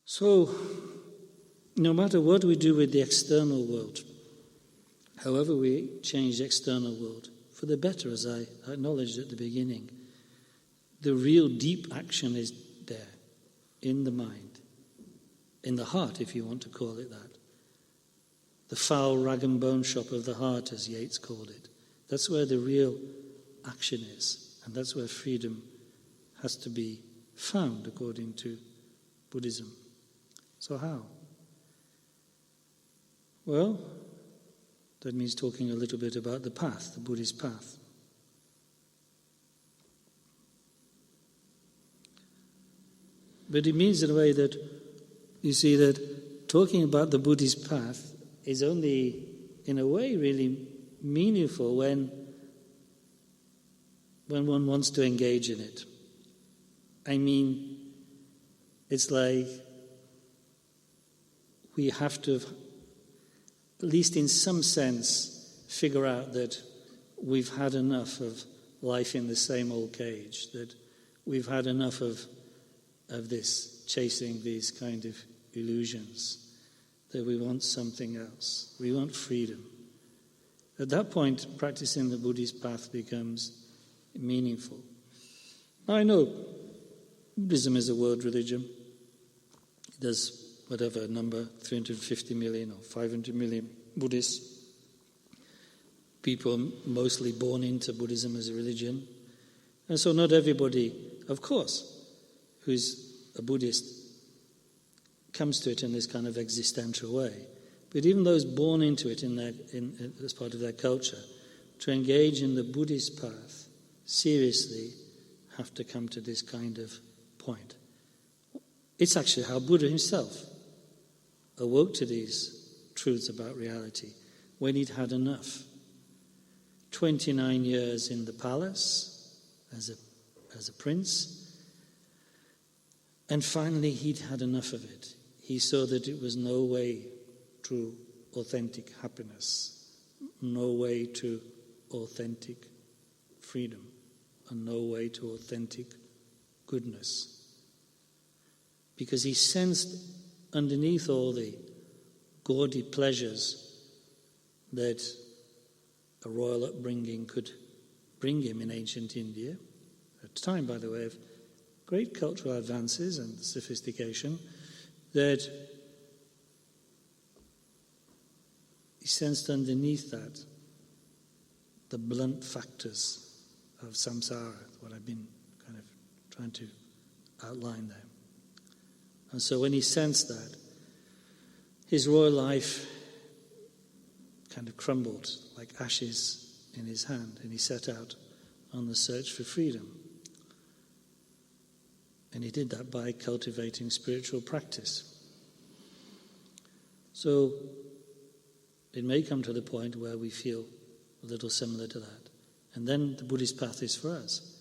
So, no matter what we do with the external world, however we change the external world, for the better, as I acknowledged at the beginning, the real deep action is there, in the mind, in the heart, if you want to call it that. The foul rag and bone shop of the heart, as Yeats called it. That's where the real action is, and that's where freedom has to be found, according to Buddhism. So how? Well, that means talking a little bit about the path, the Buddhist path. But it means in a way that, you see, that talking about the Buddhist path is only, in a way, really meaningful when one wants to engage in it. I mean, it's like we have to, at least in some sense, figure out that we've had enough of life in the same old cage, that we've had enough of this, chasing these kind of illusions, that we want something else. We want freedom. At that point, practicing the Buddhist path becomes meaningful. Now, I know Buddhism is a world religion. There's whatever number, 350 million or 500 million Buddhists. People mostly born into Buddhism as a religion. And so not everybody, of course, who's a Buddhist comes to it in this kind of existential way. But even those born into it as part of their culture, to engage in the Buddhist path seriously, have to come to this kind of point. It's actually how Buddha himself awoke to these truths about reality when he'd had enough. 29 years in the palace as a prince, and finally he'd had enough of it. He saw that it was no way to authentic happiness, no way to authentic freedom, and no way to authentic goodness. Because he sensed underneath all the gaudy pleasures that a royal upbringing could bring him in ancient India, at a time, by the way, of great cultural advances and sophistication, that he sensed underneath that the blunt factors of samsara, what I've been kind of trying to outline there. And so when he sensed that, his royal life kind of crumbled like ashes in his hand, and he set out on the search for freedom. And he did that by cultivating spiritual practice. So it may come to the point where we feel a little similar to that. And then the Buddhist path is for us.